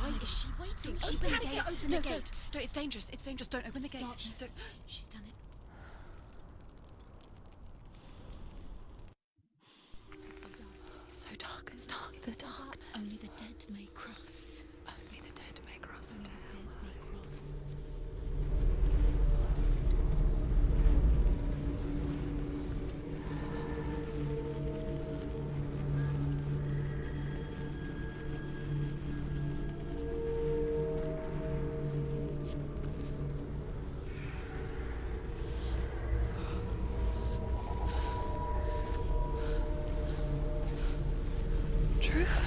Why is she waiting? Open the gate. Open the gate. Don't, it's dangerous. It's dangerous. Don't open the gate. Don't. She's done it. It's so dark. It's dark. The dark. Only the dead may cross. Only the dead may cross Only into the hell. dead may cross. Truth?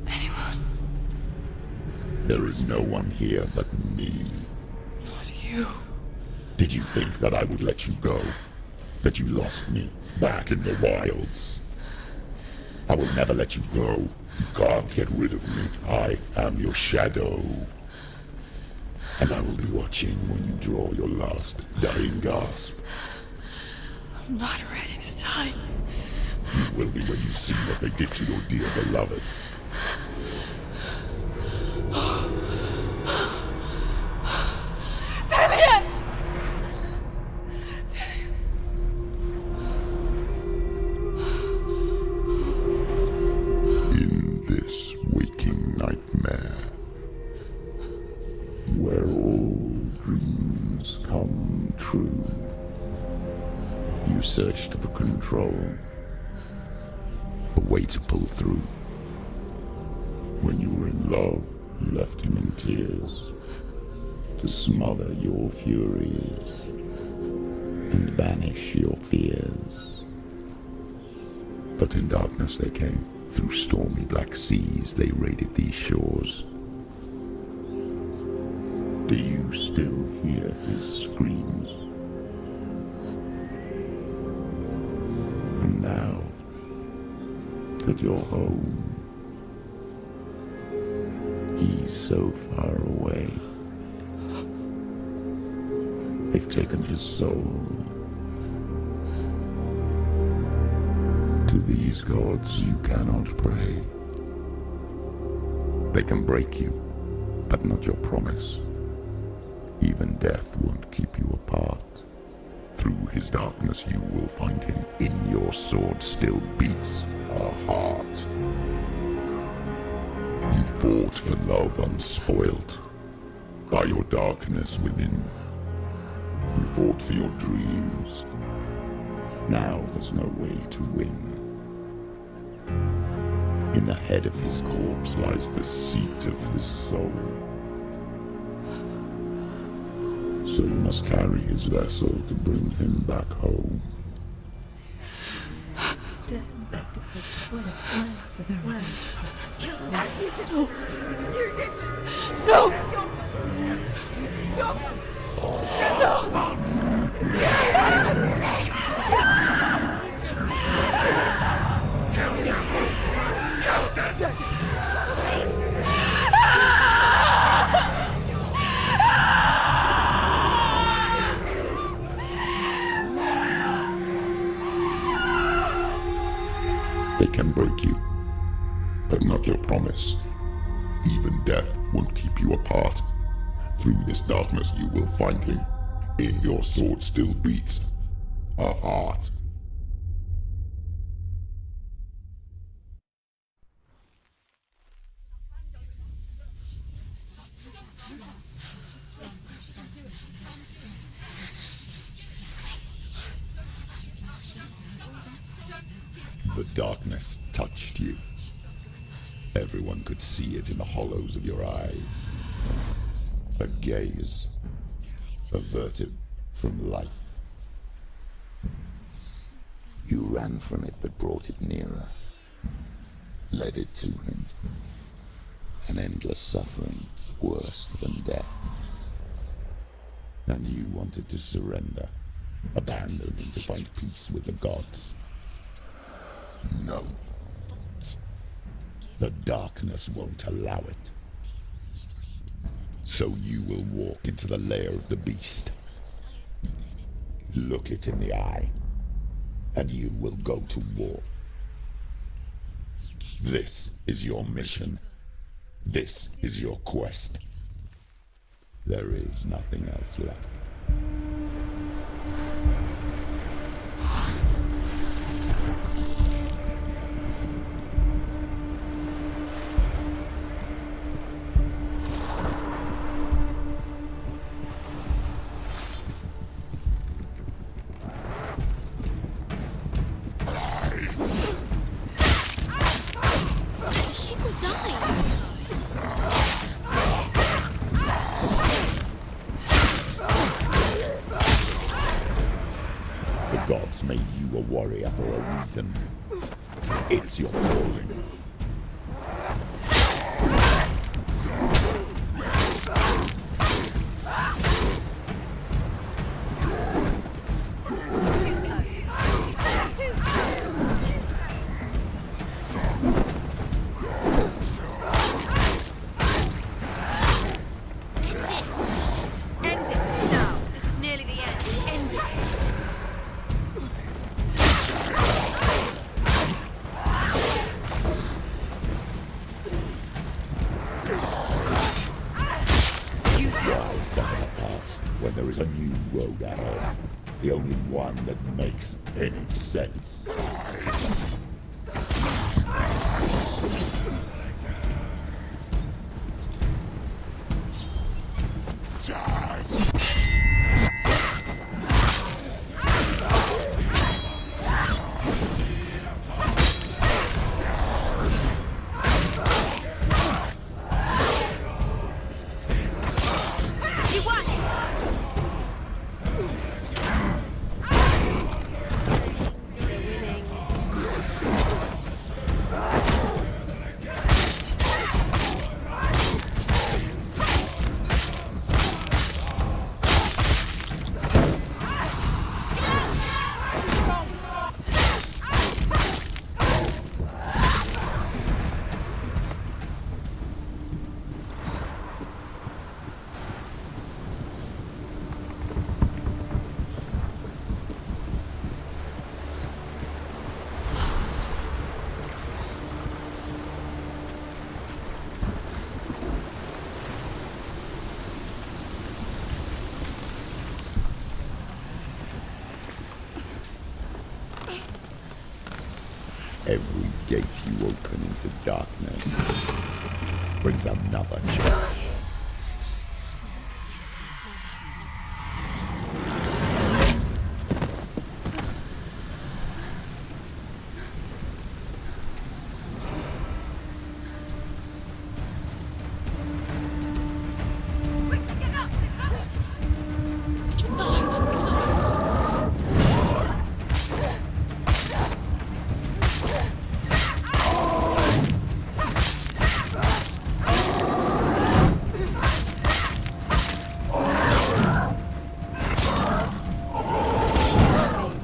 Anyone? There is no one here but me. Not you. Did you think that I would let you go? That you lost me back in the wilds? I will never let you go. You can't get rid of me. I am your shadow. And I will be watching when you draw your last dying gasp. I'm not ready to die. You will be when you see what they did to your dear beloved. Tenha! In this waking nightmare, where all dreams come true, you searched for control, a way to pull through. When you were in love, you left him in tears, to smother your furies and banish your fears. But in darkness they came, through stormy black seas they raided these shores. Do you still hear his screams? And now that you're home, he's so far away. They've taken his soul. To these gods you cannot pray. They can break you, but not your promise. Even death won't keep you apart. Through his darkness you will find him. In your sword still beats a heart. You fought for love unspoilt by your darkness within. You fought for your dreams. Now there's no way to win. In the head of his corpse lies the seat of his soul. So you must carry his vessel to bring him back home. Where? You did this! No! This is your fault! They can break you, but not your promise. Even death won't keep you apart. Through this darkness you will find him. In your sword still beats a heart. The darkness touched you. Everyone could see it in the hollows of your eyes. A gaze averted from life. You ran from it but brought it nearer, led it to him. An endless suffering worse than death. And you wanted to surrender, abandon and to find peace with the gods. No. The darkness won't allow it. So you will walk into the lair of the beast. Look it in the eye, and you will go to war. This is your mission. This is your quest. There is nothing else left. She will die. The gods made you a warrior for a reason. It's your calling. End it now. This is nearly the end. End it. Use your Why set a path when there is a new road ahead? The only one that makes any sense. You watch. Winning. Every gate you open into darkness brings another change. Quickly get up. It's not over. It's not over.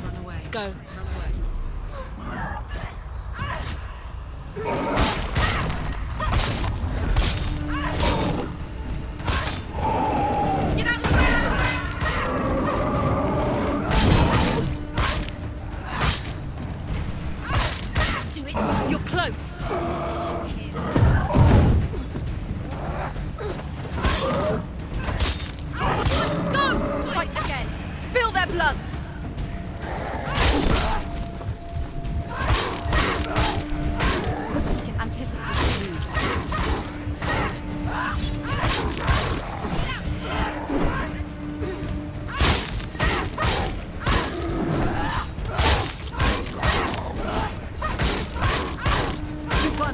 Run away. Go. Run away. Get out of the way! Do it. You're close. Go! Fight again. Spill their blood. He can anticipate the moves. You won.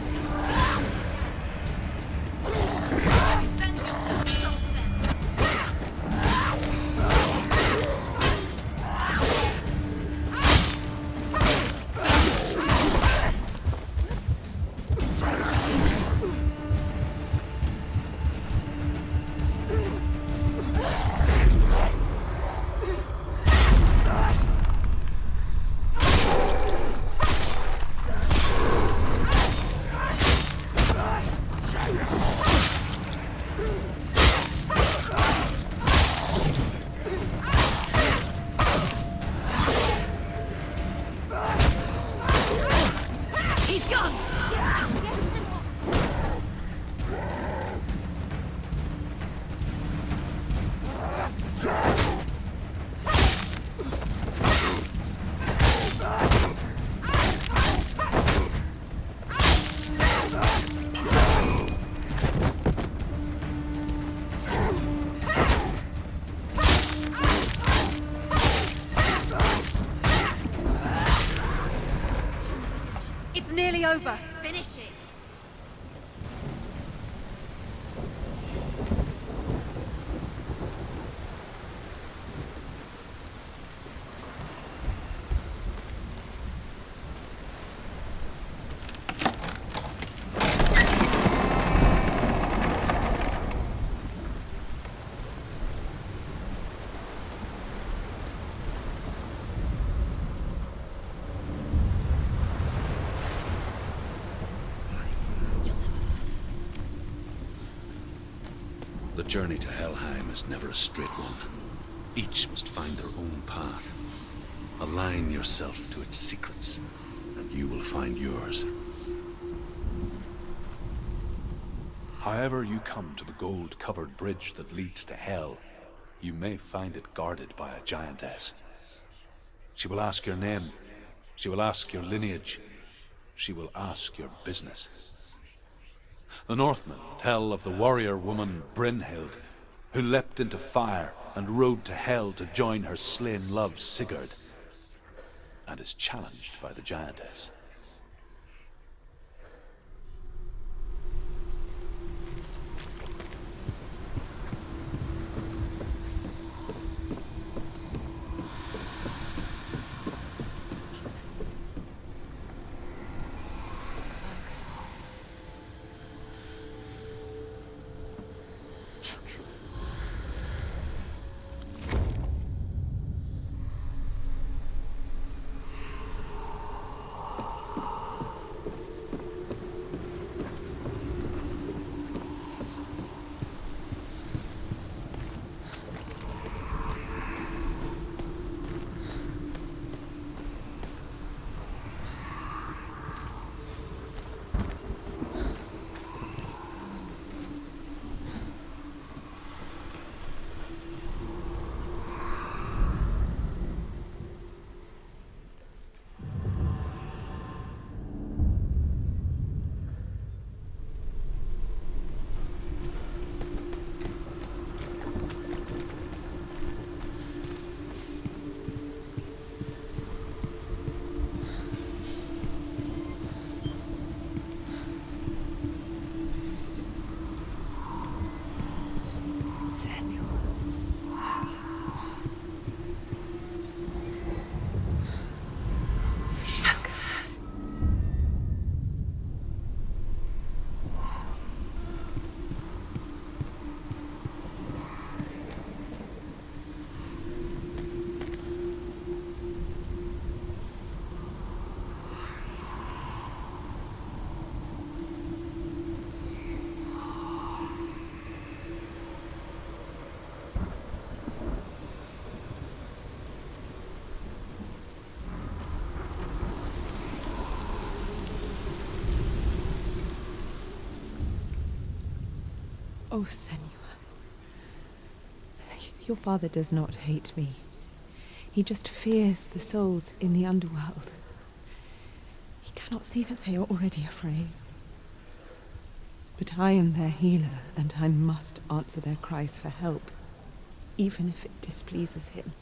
It's nearly over. Finish it. The journey to Helheim is never a straight one. Each must find their own path. Align yourself to its secrets, and you will find yours. However you come to the gold-covered bridge that leads to Hell, you may find it guarded by a giantess. She will ask your name. She will ask your lineage. She will ask your business. The Northmen tell of the warrior woman Brynhild, who leapt into fire and rode to Hell to join her slain love Sigurd, and is challenged by the giantess. Oh, Senua. Your father does not hate me. He just fears the souls in the underworld. He cannot see that they are already afraid. But I am their healer, and I must answer their cries for help, even if it displeases him.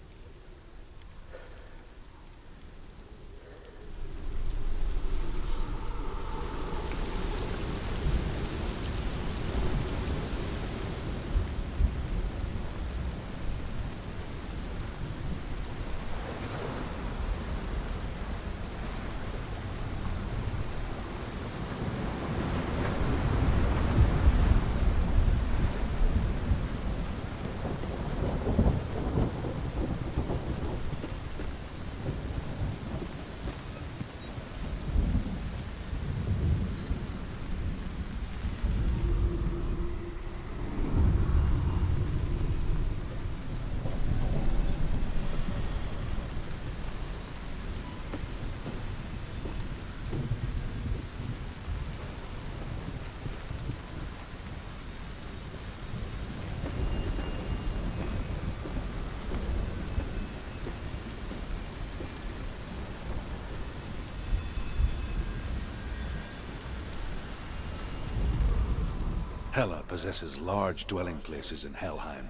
Hela possesses large dwelling places in Helheim.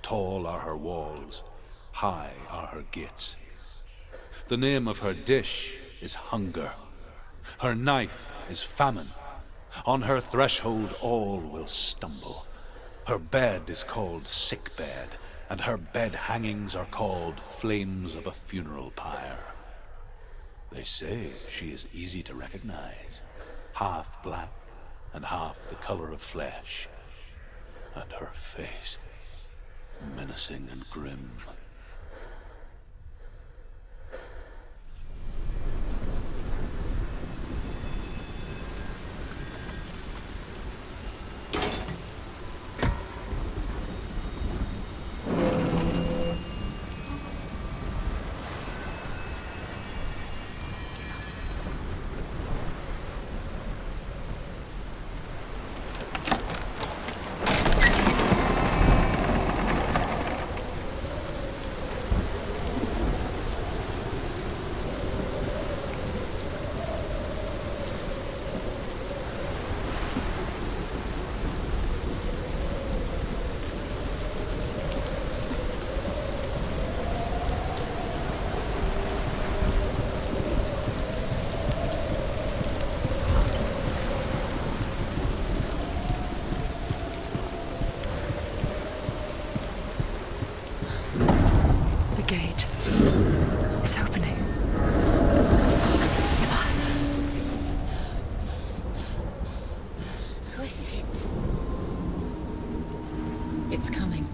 Tall are her walls, high are her gates. The name of her dish is hunger, Her knife is famine. On her threshold all will stumble. Her bed is called sick bed, and her bed hangings are called flames of a funeral pyre. They say she is easy to recognize, half black and half the color of flesh, and her face menacing and grim. Gate. It's opening. Who is it? It's coming.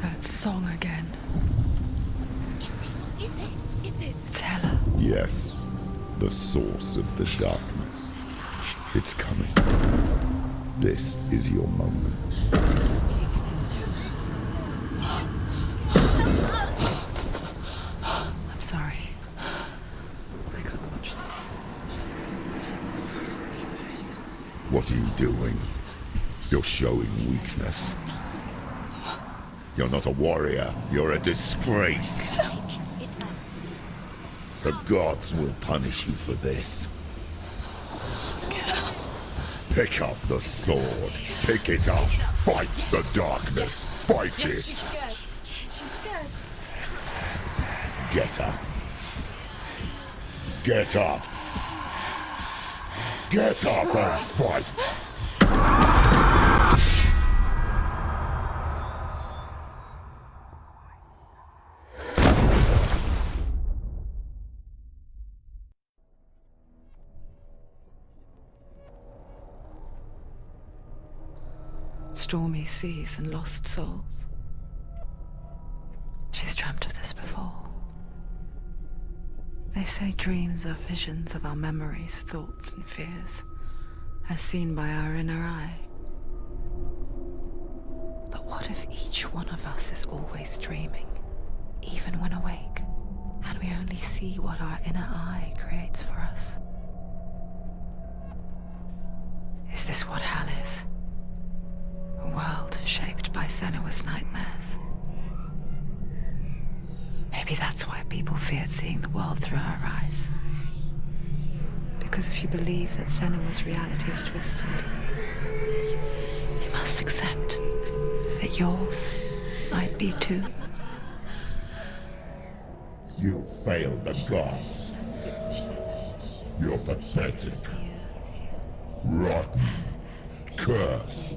That song again. Is it? It's Hela. Yes, the source of the darkness. It's coming. This is your moment. I'm sorry. I can't watch this. What are you doing? You're showing weakness. You're not a warrior. You're a disgrace. The gods will punish you for this. Pick up the sword. Pick it up. Fight the darkness. Fight it. She's scared. Get up. Get up. Get up and fight. Stormy seas and lost souls. She's dreamt of this before. They say dreams are visions of our memories, thoughts and fears, as seen by our inner eye. But what if each one of us is always dreaming, even when awake, and we only see what our inner eye creates for us? Is this what hell is? A world shaped by Senua's nightmares. Maybe that's why people feared seeing the world through her eyes. Because if you believe that Senua's reality is twisted, you must accept that yours might be too. You failed the gods. You're pathetic. Rotten. Cursed.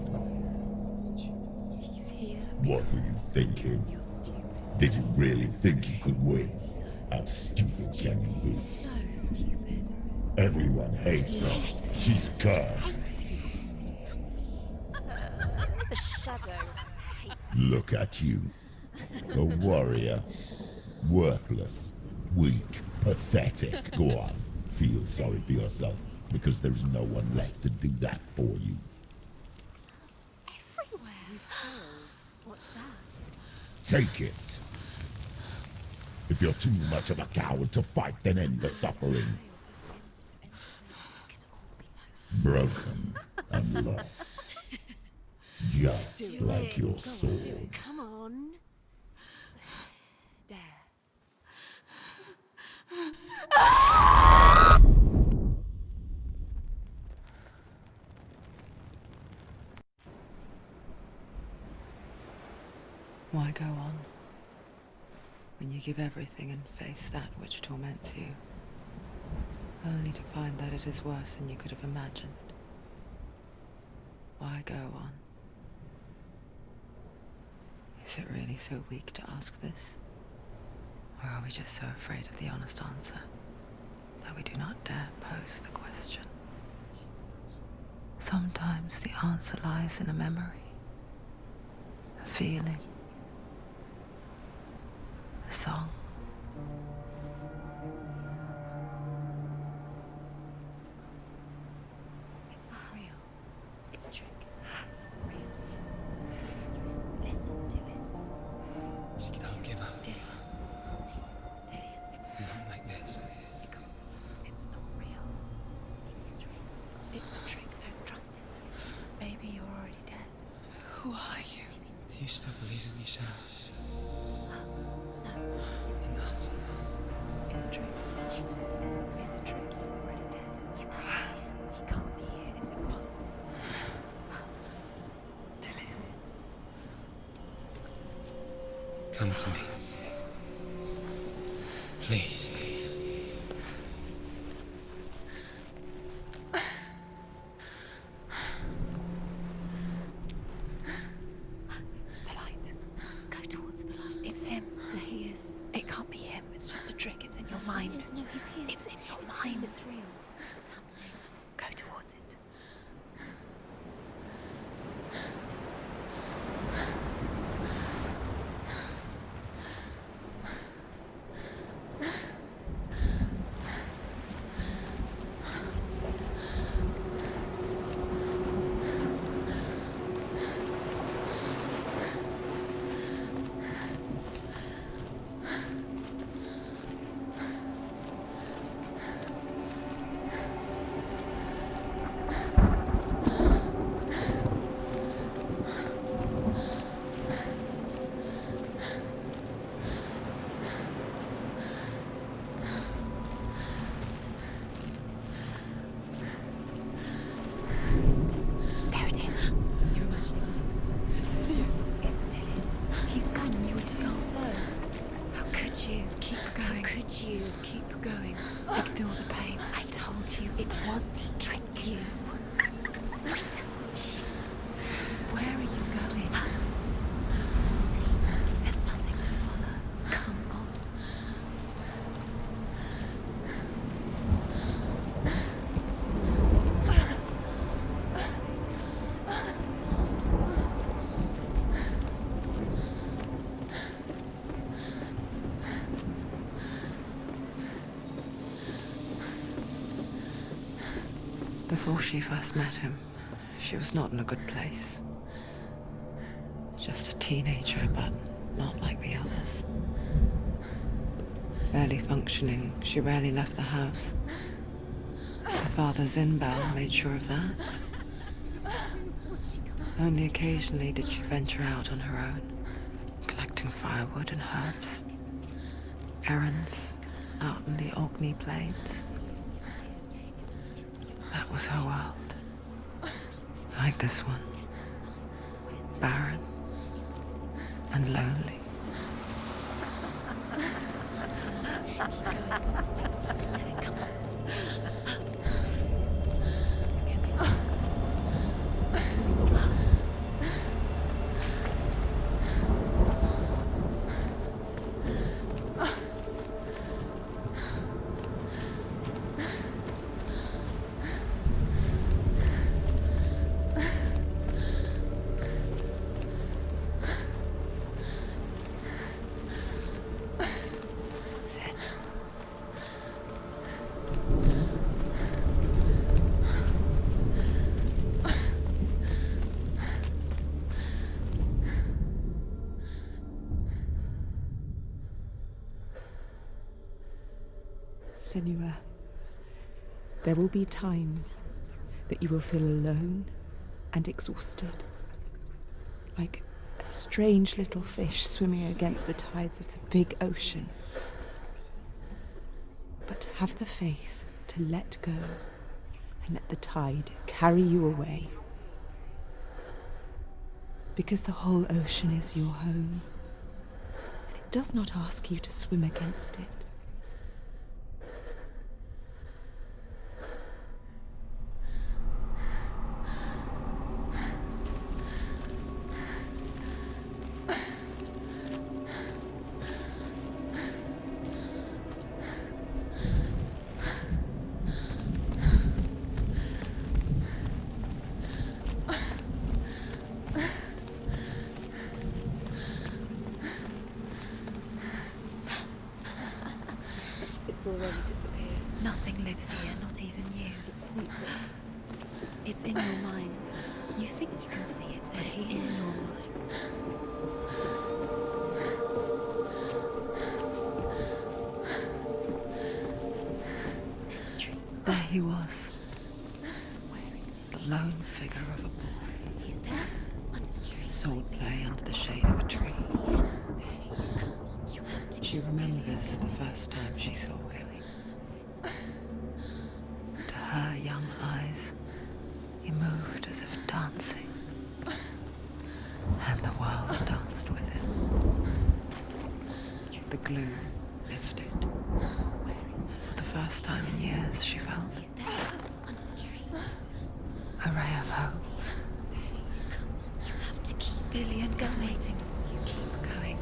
What were you thinking? Did you really think you could win? How stupid can you be? So stupid. Everyone hates her. She's cursed. The shadow hates. Look at you. A warrior. Worthless. Weak. Pathetic. Go on. Feel sorry for yourself, because there is no one left to do that for you. Everywhere. You failed. What's that? Take it. If you're too much of a coward to fight, then end the suffering. Broken and lost. Just like your sword. Come on. Dare. Why go on when you give everything and face that which torments you? only to find that it is worse than you could have imagined. Why go on? Is it really so weak to ask this? Or are we just so afraid of the honest answer that we do not dare pose the question? Sometimes the answer lies in a memory, a feeling, a song. It's not real. It's a trick. It's not real. It is real. Listen to it. Don't give up. Dillion. It's Not like this. It's not real. It is real. It's a trick. Don't trust it. Maybe you're already dead. Who are you? Do you still believe in yourself? No, it's Enough. It's a trick. She knows he's here. It's a trick. He's already dead. You know he's here. He can't be here. It's impossible. Dillion. Come to me. Please. The light. Go towards the light. It's him. There he is. It can't be him. It's just a trick. It's in your mind. Yes, no, he's here. It's in your mind. It's real. It's happening. Go towards it. There it is. You're imagining this. It's Dillion. He's coming. You were so slow. How could you? Keep going. How could you? Keep going. Ignore the pain. I told you it was to trick you. I told you. Where are you going? See, there's nothing to follow. Come on. Before she first met him, she was not in a good place. Just a teenager, but not like the others. Barely functioning, she rarely left the house. Her father's inbound made sure of that. Only occasionally did she venture out on her own, collecting firewood and herbs. Errands out in the Orkney Plains. That was her world. Like this one. Barren and lonely. Senua, there will be times that you will feel alone and exhausted, like a strange little fish swimming against the tides of the big ocean. But have the faith to let go and let the tide carry you away. Because the whole ocean is your home, and it does not ask you to swim against it. already disappeared. Nothing lives here, not even you. It's pointless. It's in your mind. You think you can see it, but it's in your mind. There's the tree. There he was, Where is he? the lone figure of a boy. He's there, under the tree. Sword play under the shade of a tree. See him? You have to. She remembers the first time she saw him. To her young eyes, he moved as if dancing, and the world danced with him. The glue lifted. Where is he? For the first time in years, she felt He's there, under the tree. a ray of hope. You have to keep. Dillion is waiting for you. Keep going.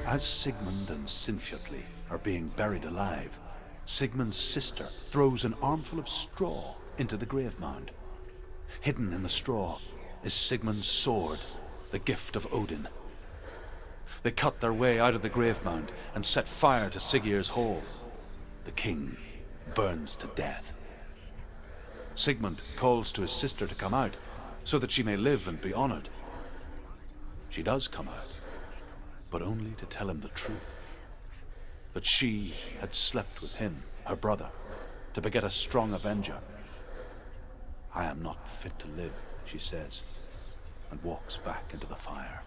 As Sigmund and Sinfjotli are being buried alive, Sigmund's sister throws an armful of straw into the grave mound. Hidden in the straw is Sigmund's sword, the gift of Odin. They cut their way out of the grave mound and set fire to Siggeir's hall. The king burns to death. Sigmund calls to his sister to come out so that she may live and be honored. She does come out, but only to tell him the truth. That she had slept with him, her brother, to beget a strong avenger. I am not fit to live, she says, and walks back into the fire.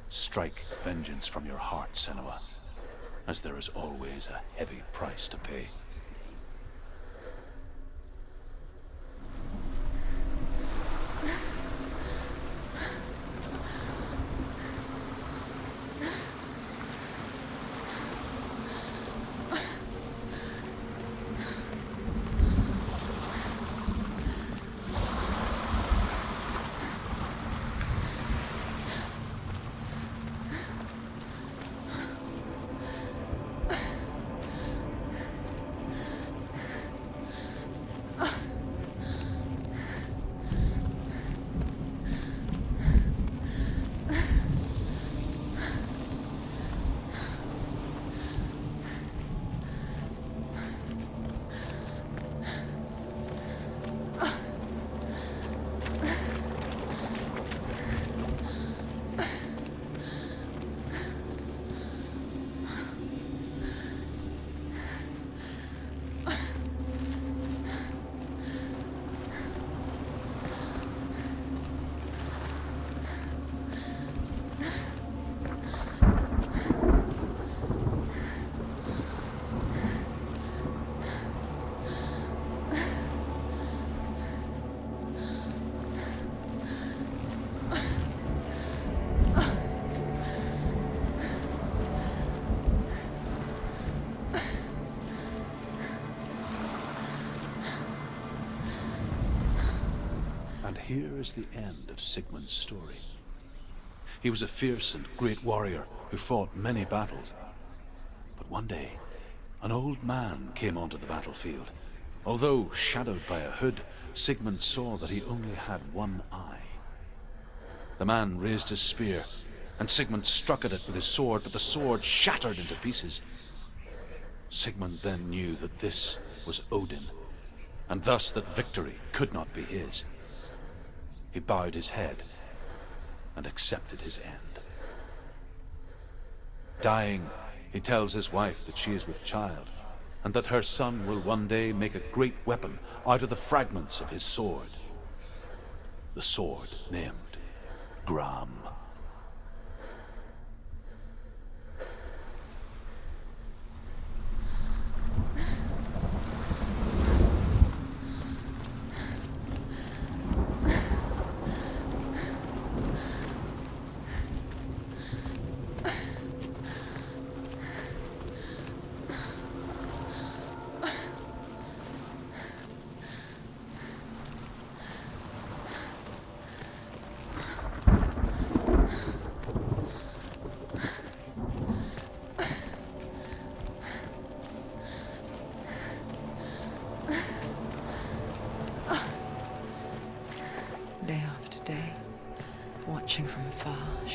Strike vengeance from your heart, Senua, as there is always a heavy price to pay. Here is the end of Sigmund's story. He was a fierce and great warrior who fought many battles. But one day, an old man came onto the battlefield. Although shadowed by a hood, Sigmund saw that he only had one eye. The man raised his spear, and Sigmund struck at it with his sword, but the sword shattered into pieces. Sigmund then knew that this was Odin, and thus that victory could not be his. He bowed his head and accepted his end. Dying, he tells his wife that she is with child, and that her son will one day make a great weapon out of the fragments of his sword. The sword named Gram.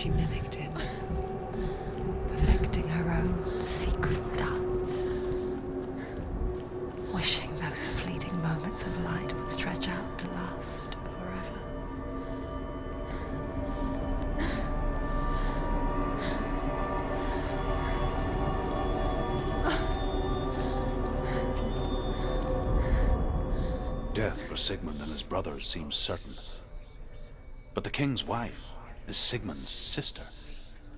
she mimicked him, perfecting her own secret dance, wishing those fleeting moments of light would stretch out to last forever. Death for Sigmund and his brothers seems certain. But the king's wife is Sigmund's sister,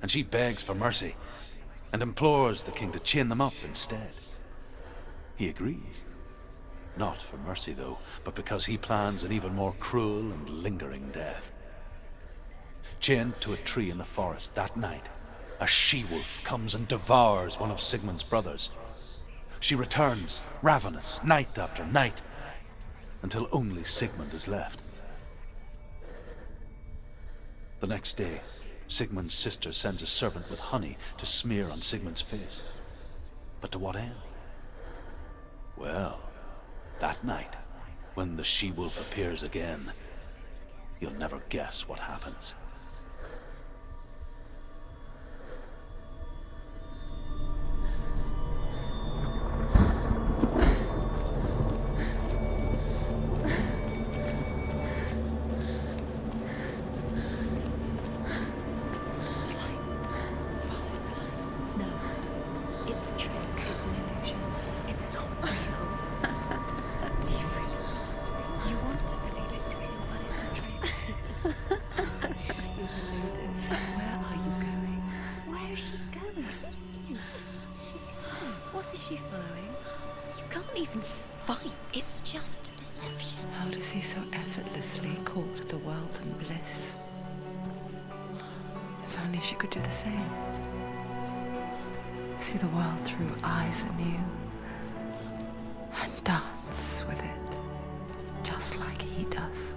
and she begs for mercy and implores the king to chain them up instead. He agrees. Not for mercy, though, but because he plans an even more cruel and lingering death. Chained to a tree in the forest that night, a she-wolf comes and devours one of Sigmund's brothers. She returns, ravenous, night after night, until only Sigmund is left. The next day, Sigmund's sister sends a servant with honey to smear on Sigmund's face. But to what end? Well, that night, when the she-wolf appears again, you'll never guess what happens. How does he so effortlessly court the wealth and bliss? If only she could do the same. See the world through eyes anew and dance with it, just like he does.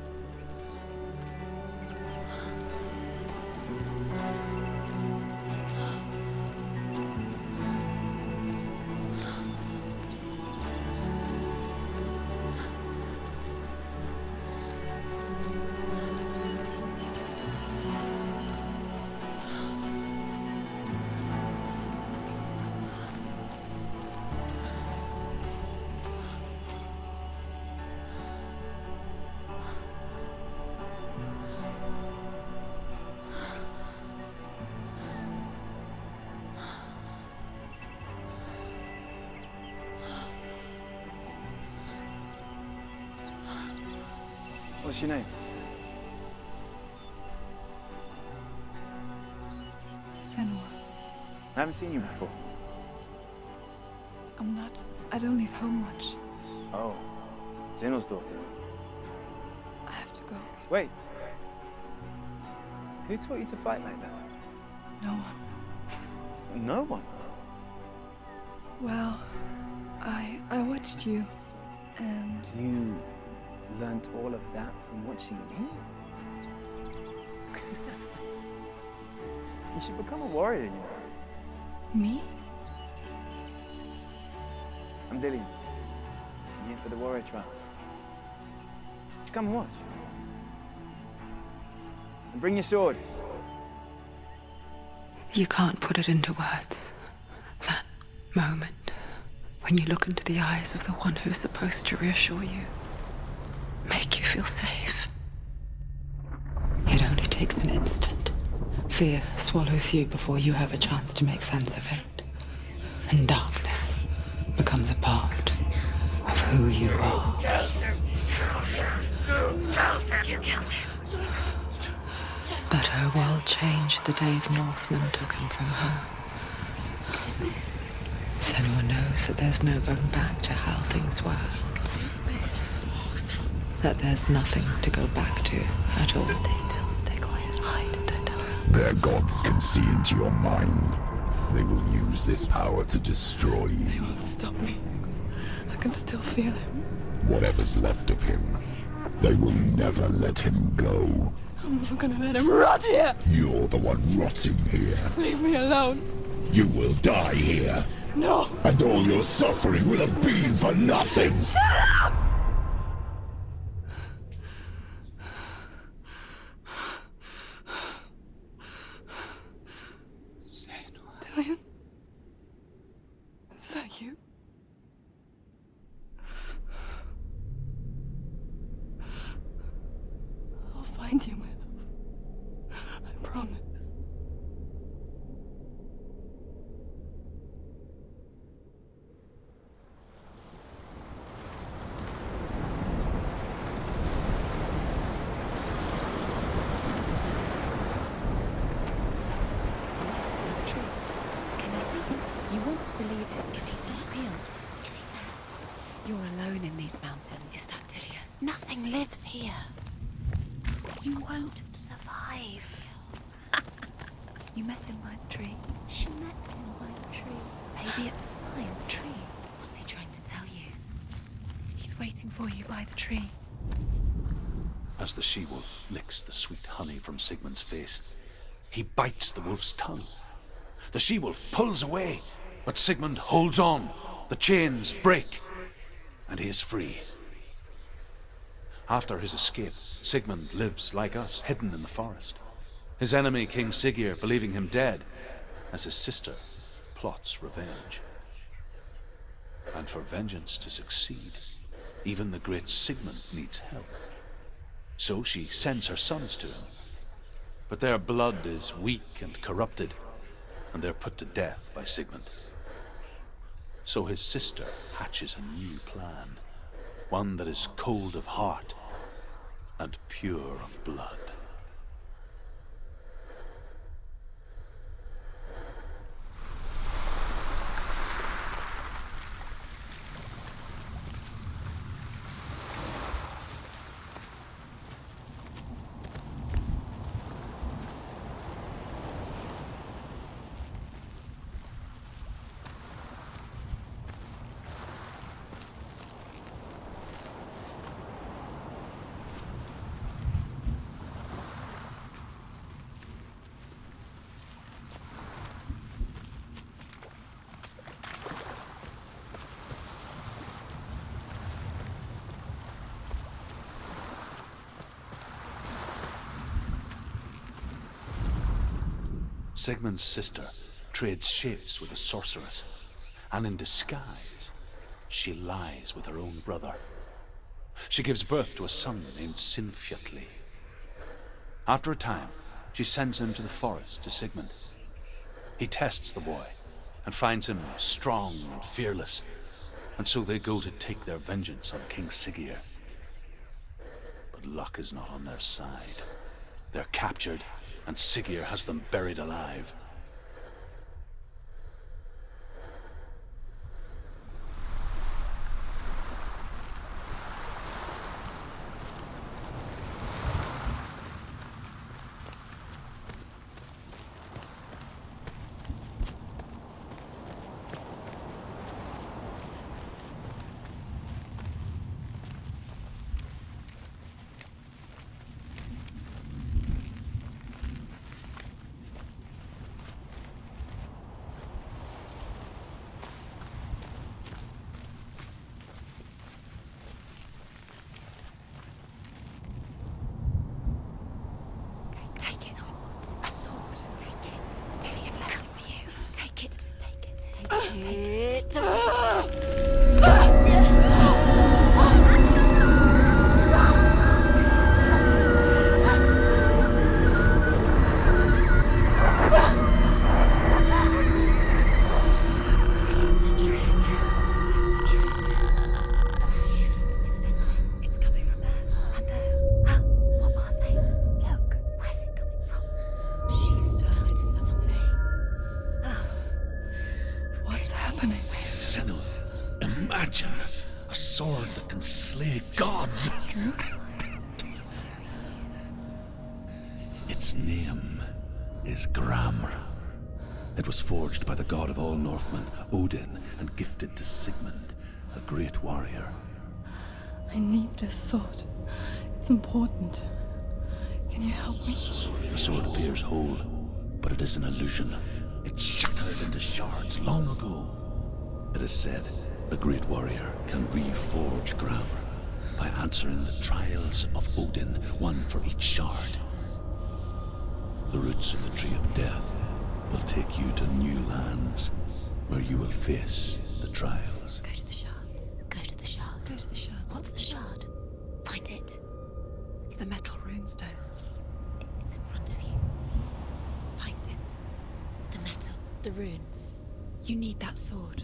What's your name? Senua. I haven't seen you before. I don't leave home much. Oh, Zenua's daughter. I have to go. Wait. Who taught you to fight like that? No one. No one? Well, I watched you, and... You learnt all of that from watching me? You should become a warrior, you know. Me? I'm Dillion. I'm here for the warrior trials. Just come and watch. And bring your sword. You can't put it into words. That moment when you look into the eyes of the one who is supposed to reassure you, make you feel safe. It only takes an instant. Fear swallows you before you have a chance to make sense of it. And darkness becomes a part of who you are. You killed him. But her world changed the day the Northmen took him from her. Senua knows that there's no going back to how things were. That there's nothing to go back to at all. Stay still, stay quiet, hide, don't tell her. Their gods can see into your mind. They will use this power to destroy you. They won't stop me. I can still feel him. Whatever's left of him, they will never let him go. I'm not gonna let him rot here! You're the one rotting here. Leave me alone. You will die here. No! And all your suffering will have been for nothing. Shut up! You want to believe it. Is he It's not there? real. Is he there? You're alone in these mountains. Is that Dillion? Nothing lives here. You won't survive. You met him by the tree. She met him by the tree. Maybe it's a sign, the tree. What's he trying to tell you? He's waiting for you by the tree. As the she-wolf licks the sweet honey from Sigmund's face, he bites the wolf's tongue. The she-wolf pulls away, but Sigmund holds on. The chains break, and he is free. After his escape, Sigmund lives like us, hidden in the forest. His enemy, King Siggeir, believing him dead, as his sister plots revenge. And for vengeance to succeed, even the great Sigmund needs help. So she sends her sons to him. But their blood is weak and corrupted, and they're put to death by Sigmund. So his sister hatches a new plan, one that is cold of heart and pure of blood. Sigmund's sister trades shapes with a sorceress, and in disguise, she lies with her own brother. She gives birth to a son named Sinfjotli. After a time, she sends him to the forest to Sigmund. He tests the boy and finds him strong and fearless, and so they go to take their vengeance on King Siggeir. But luck is not on their side. They're captured, and Siggeir has them buried alive. Its name is Gramr. It was forged by the god of all Northmen, Odin, and gifted to Sigmund, a great warrior. I need this sword. It's important. Can you help me? The sword appears whole, but it is an illusion. It shattered into shards long ago. It is said a great warrior can reforge Gramr by answering the trials of Odin, one for each shard. The roots of the Tree of Death will take you to new lands where you will face the trials. Go to the shards. Go to the shard. Go to the shards. What's the shard? Find it. It's the metal runestones. It's in front of you. Find it. The metal. The runes. You need that sword.